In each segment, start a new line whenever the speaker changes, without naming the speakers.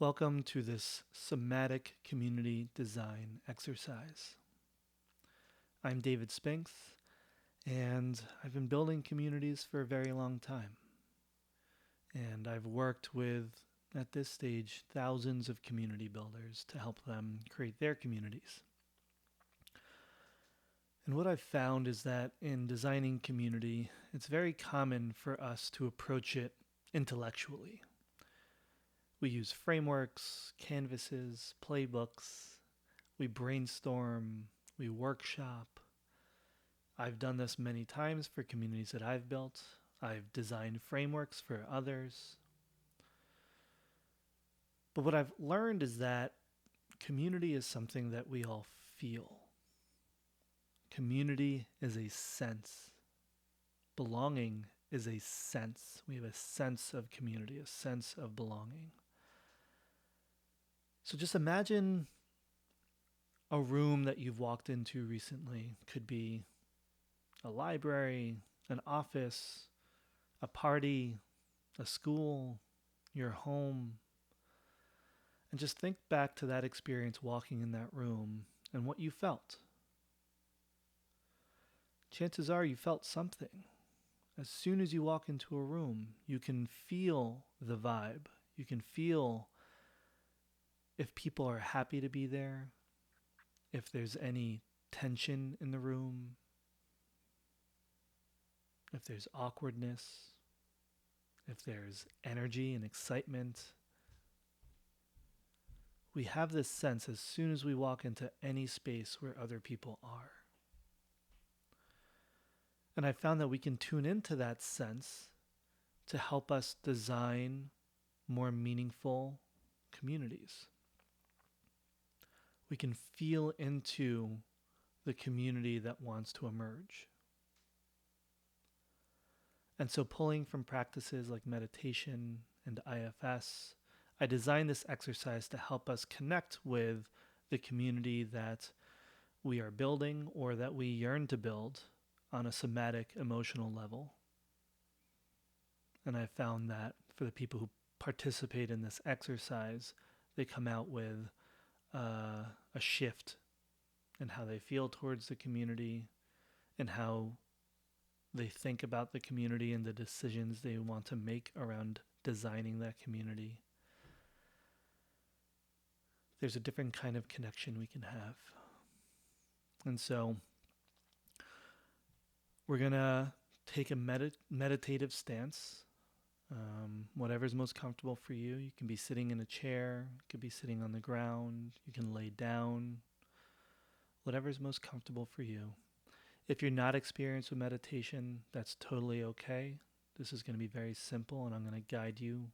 Welcome to this somatic community design exercise. I'm David Spinks, and I've been building communities for a very long time. And I've worked with, at this stage, thousands of community builders to help them create their communities. And what I've found is that in designing community, it's very common for us to approach it intellectually. We use frameworks, canvases, playbooks. We brainstorm, we workshop. I've done this many times for communities that I've built. I've designed frameworks for others. But what I've learned is that community is something that we all feel. Community is a sense. Belonging is a sense. We have a sense of community, a sense of belonging. So just imagine a room that you've walked into recently. Could be a library, an office, a party, a school, your home. And just think back to that experience walking in that room and what you felt. Chances are you felt something. As soon as you walk into a room, you can feel the vibe. You can feel if people are happy to be there, if there's any tension in the room, if there's awkwardness, if there's energy and excitement. We have this sense as soon as we walk into any space where other people are. And I found that we can tune into that sense to help us design more meaningful communities. We can feel into the community that wants to emerge. And so, pulling from practices like meditation and IFS, I designed this exercise to help us connect with the community that we are building or that we yearn to build on a somatic emotional level. And I found that for the people who participate in this exercise, they come out with a shift in how they feel towards the community and how they think about the community and the decisions they want to make around designing that community. There's a different kind of connection we can have. And so we're going to take a meditative stance. Whatever's most comfortable for you. You can be sitting in a chair, you could be sitting on the ground, you can lay down, whatever's most comfortable for you. If you're not experienced with meditation, that's totally okay. This is going to be very simple, and I'm going to guide you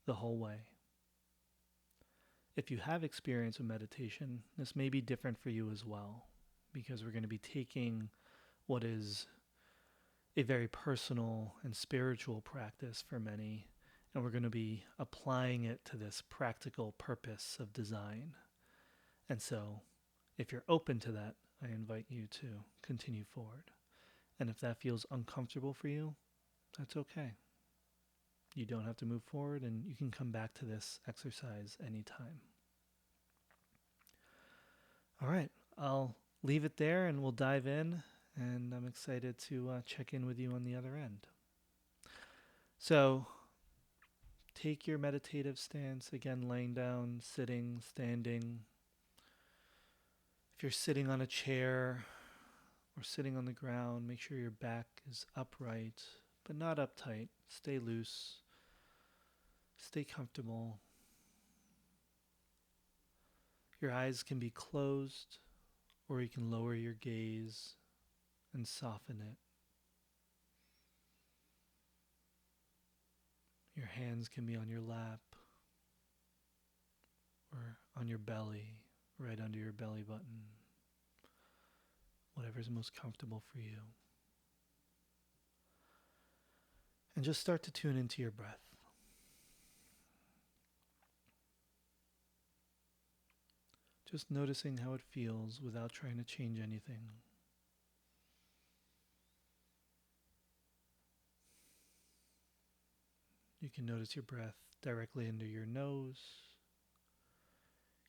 the whole way. If you have experience with meditation, this may be different for you as well, because we're going to be taking what is a very personal and spiritual practice for many, and we're going to be applying it to this practical purpose of design. And so, if you're open to that, I invite you to continue forward. And if that feels uncomfortable for you, that's okay. You don't have to move forward, and you can come back to this exercise anytime. All right, I'll leave it there and we'll dive in, and I'm excited to check in with you on the other end. So, take your meditative stance, again, laying down, sitting, standing. If you're sitting on a chair or sitting on the ground, make sure your back is upright, but not uptight. Stay loose. Stay comfortable. Your eyes can be closed, or you can lower your gaze and soften it. Your hands can be on your lap or on your belly, right under your belly button. Whatever's most comfortable for you. And just start to tune into your breath. Just noticing how it feels without trying to change anything. You can notice your breath directly under your nose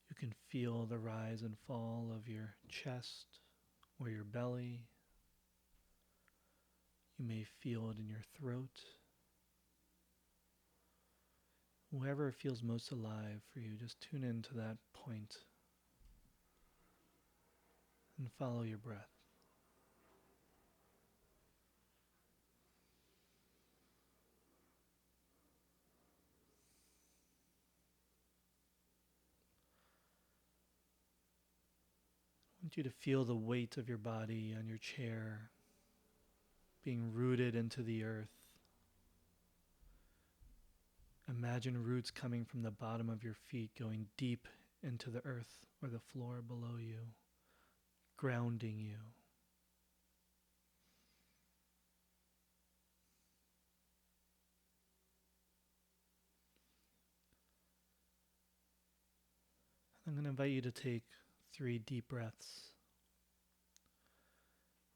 You can feel the rise and fall of your chest or your belly. You may feel it in your throat. Wherever it feels most alive for you, just tune into that point and follow your breath. I want you to feel the weight of your body on your chair being rooted into the earth. Imagine roots coming from the bottom of your feet going deep into the earth or the floor below you, grounding you. I'm going to invite you to take 3 deep breaths.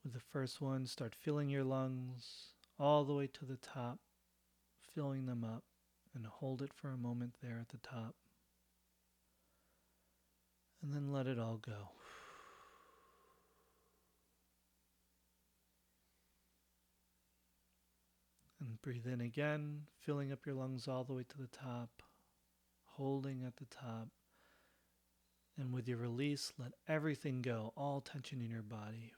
With the first one, start filling your lungs all the way to the top, filling them up, and hold it for a moment there at the top. And then let it all go. And breathe in again, filling up your lungs all the way to the top, holding at the top. And with your release, let everything go, all tension in your body.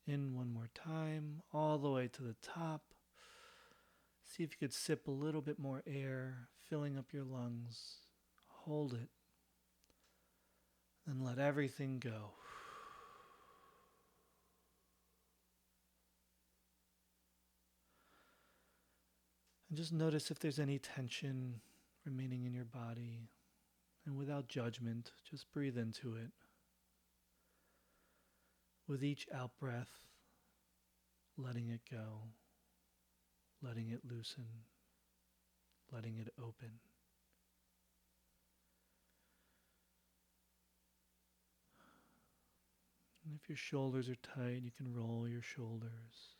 In one more time, all the way to the top. See if you could sip a little bit more air, filling up your lungs. Hold it. Then let everything go. And just notice if there's any tension remaining in your body. And without judgment, just breathe into it. With each out breath, letting it go, letting it loosen, letting it open. And if your shoulders are tight, you can roll your shoulders.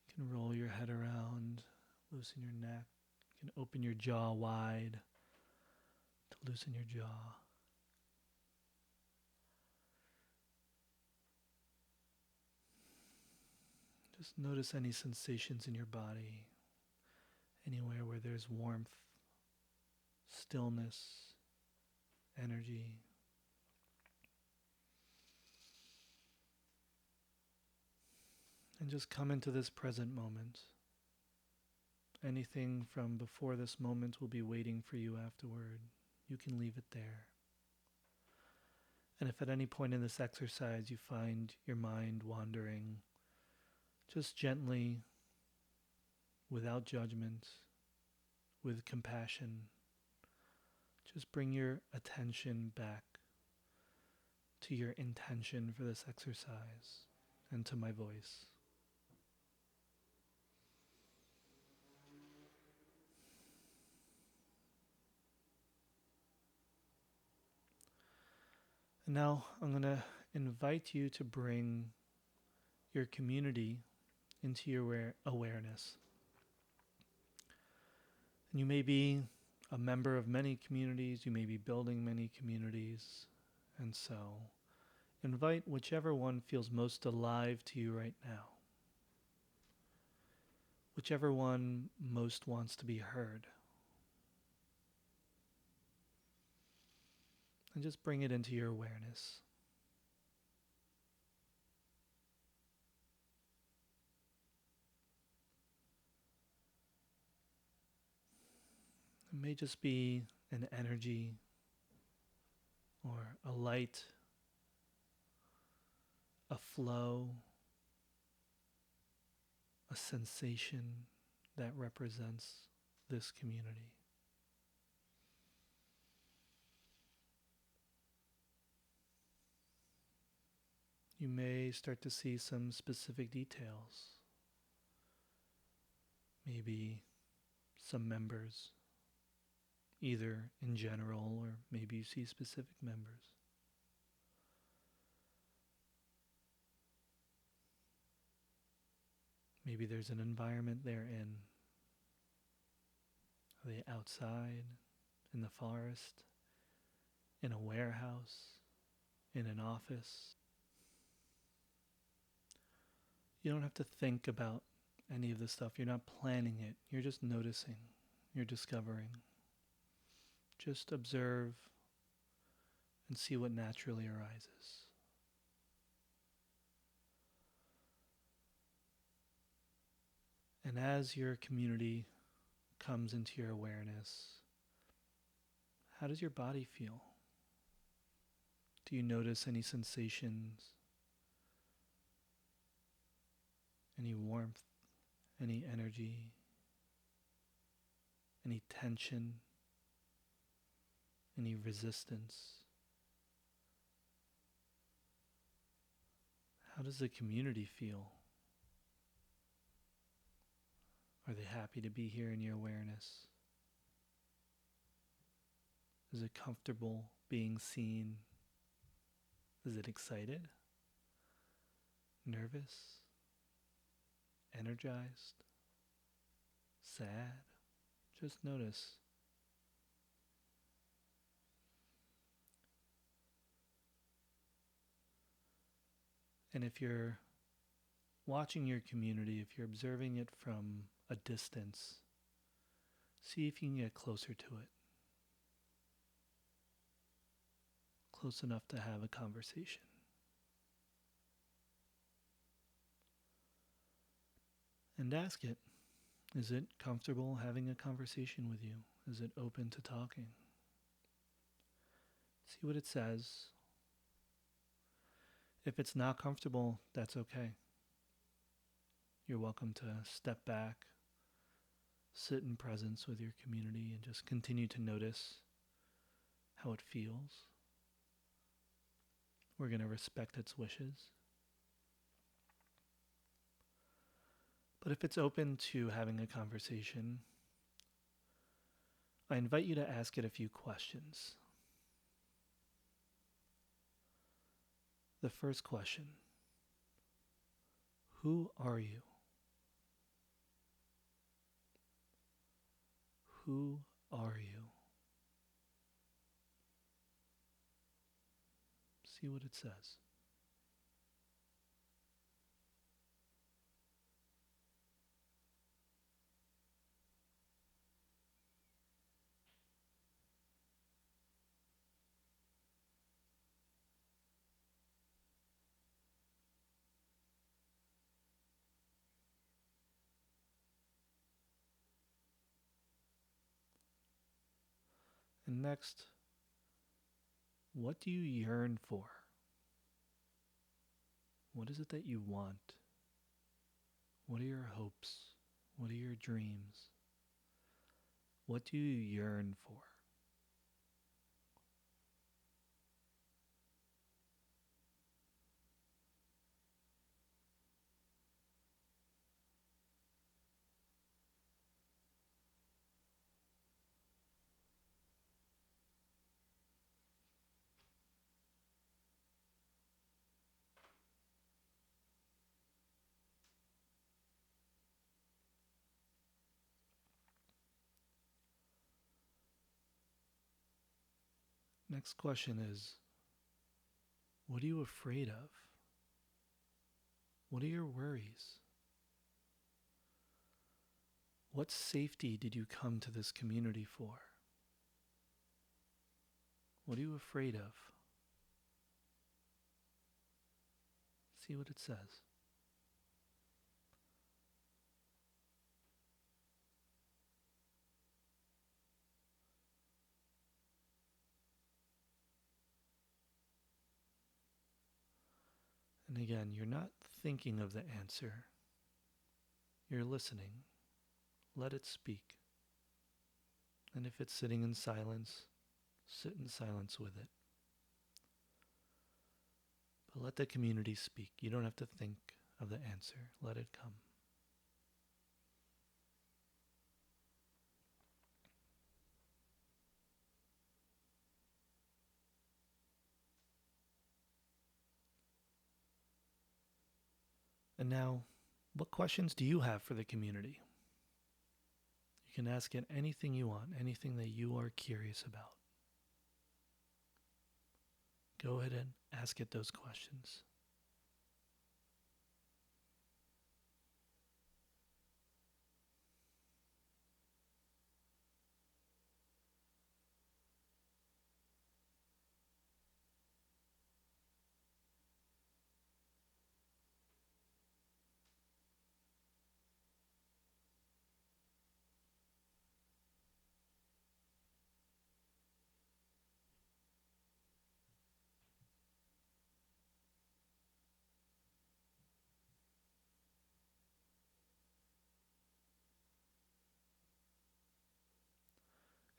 You can roll your head around, loosen your neck. You can open your jaw wide to loosen your jaw. Just notice any sensations in your body, anywhere where there's warmth, stillness, energy. And just come into this present moment. Anything from before this moment will be waiting for you afterward. You can leave it there. And if at any point in this exercise you find your mind wandering, just gently, without judgment, with compassion, just bring your attention back to your intention for this exercise and to my voice. And now I'm going to invite you to bring your community into your awareness. And you may be a member of many communities, you may be building many communities, and so invite whichever one feels most alive to you right now. Whichever one most wants to be heard. And just bring it into your awareness. It may just be an energy or a light, a flow, a sensation that represents this community. You may start to see some specific details. Maybe some members, either in general or maybe you see specific members. Maybe there's an environment they're in, Are they outside, in the forest, in a warehouse, in an office? You don't have to think about any of this stuff. You're not planning it. You're just noticing. You're discovering. Just observe and see what naturally arises. And as your community comes into your awareness, how does your body feel? Do you notice any sensations, any warmth, any energy, any tension, any resistance? How does the community feel? Are they happy to be here in your awareness? Is it comfortable being seen? Is it excited? Nervous? Energized? Sad? Just notice. And if you're watching your community, if you're observing it from a distance, see if you can get closer to it. Close enough to have a conversation. And ask it, is it comfortable having a conversation with you? Is it open to talking? See what it says. If it's not comfortable, that's okay. You're welcome to step back, sit in presence with your community, and just continue to notice how it feels. We're going to respect its wishes. But if it's open to having a conversation, I invite you to ask it a few questions. The first question: who are you? Who are you? See what it says. And next, what do you yearn for? What is it that you want? What are your hopes? What are your dreams? What do you yearn for? Next question is, what are you afraid of? What are your worries? What safety did you come to this community for? What are you afraid of? See what it says. And again, you're not thinking of the answer. You're listening. Let it speak. And if it's sitting in silence, sit in silence with it. But let the community speak. You don't have to think of the answer. Let it come. And now, what questions do you have for the community? You can ask it anything you want, anything that you are curious about. Go ahead and ask it those questions.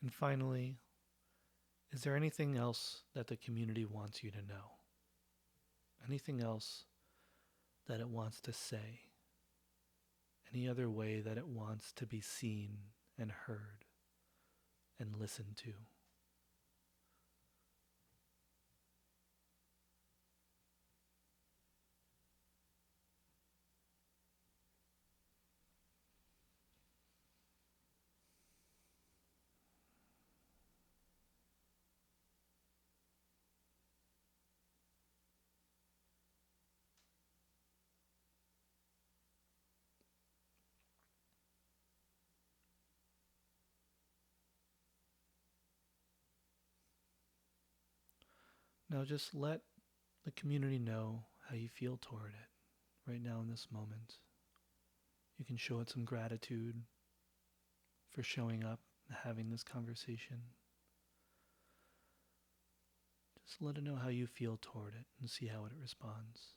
And finally, is there anything else that the community wants you to know? Anything else that it wants to say? Any other way that it wants to be seen and heard and listened to? Now just let the community know how you feel toward it right now in this moment. You can show it some gratitude for showing up and having this conversation. Just let it know how you feel toward it and see how it responds.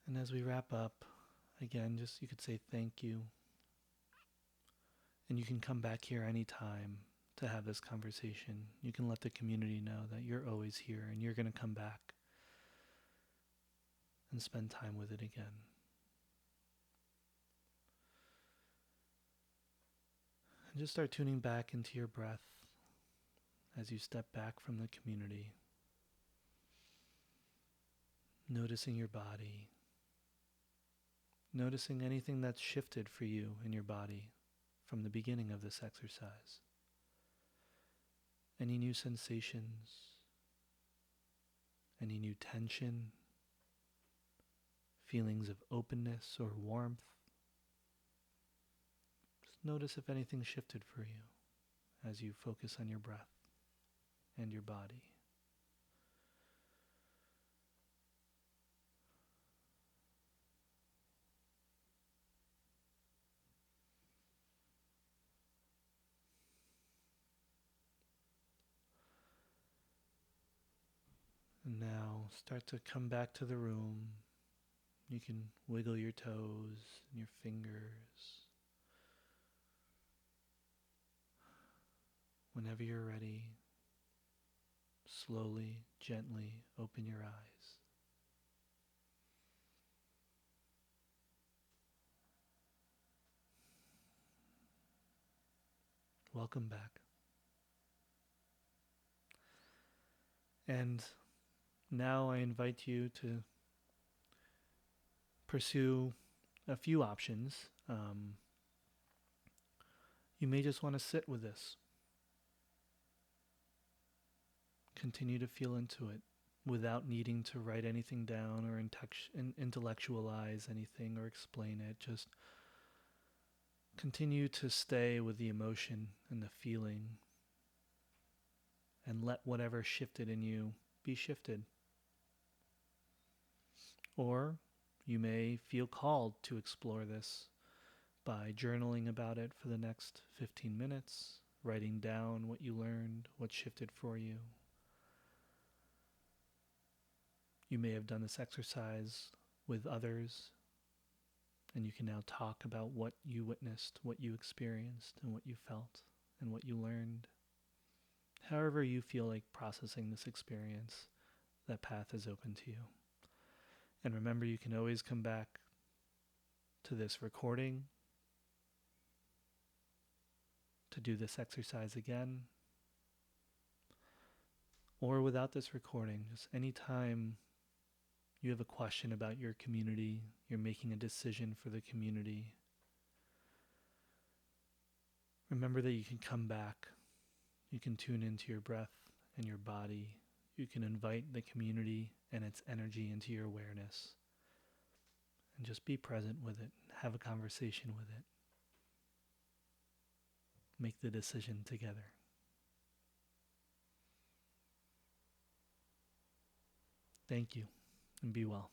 And as we wrap up, again, just you could say thank you. And you can come back here anytime to have this conversation. You can let the community know that you're always here and you're going to come back and spend time with it again. And just start tuning back into your breath as you step back from the community. Noticing your body. Noticing anything that's shifted for you in your body from the beginning of this exercise. Any new sensations, any new tension, feelings of openness or warmth. Just notice if anything shifted for you as you focus on your breath and your body. And now start to come back to the room. You can wiggle your toes and your fingers. Whenever you're ready, slowly, gently open your eyes. Welcome back. And now I invite you to pursue a few options. You may just want to sit with this. Continue to feel into it without needing to write anything down or intellectualize anything or explain it. Just continue to stay with the emotion and the feeling and let whatever shifted in you be shifted. Or you may feel called to explore this by journaling about it for the next 15 minutes, writing down what you learned, what shifted for you. You may have done this exercise with others, and you can now talk about what you witnessed, what you experienced, and what you felt, and what you learned. However, you feel like processing this experience, that path is open to you. And remember, you can always come back to this recording to do this exercise again. Or without this recording, just anytime you have a question about your community, you're making a decision for the community, remember that you can come back. You can tune into your breath and your body. You can invite the community and its energy into your awareness. And just be present with it. Have a conversation with it. Make the decision together. Thank you, and be well.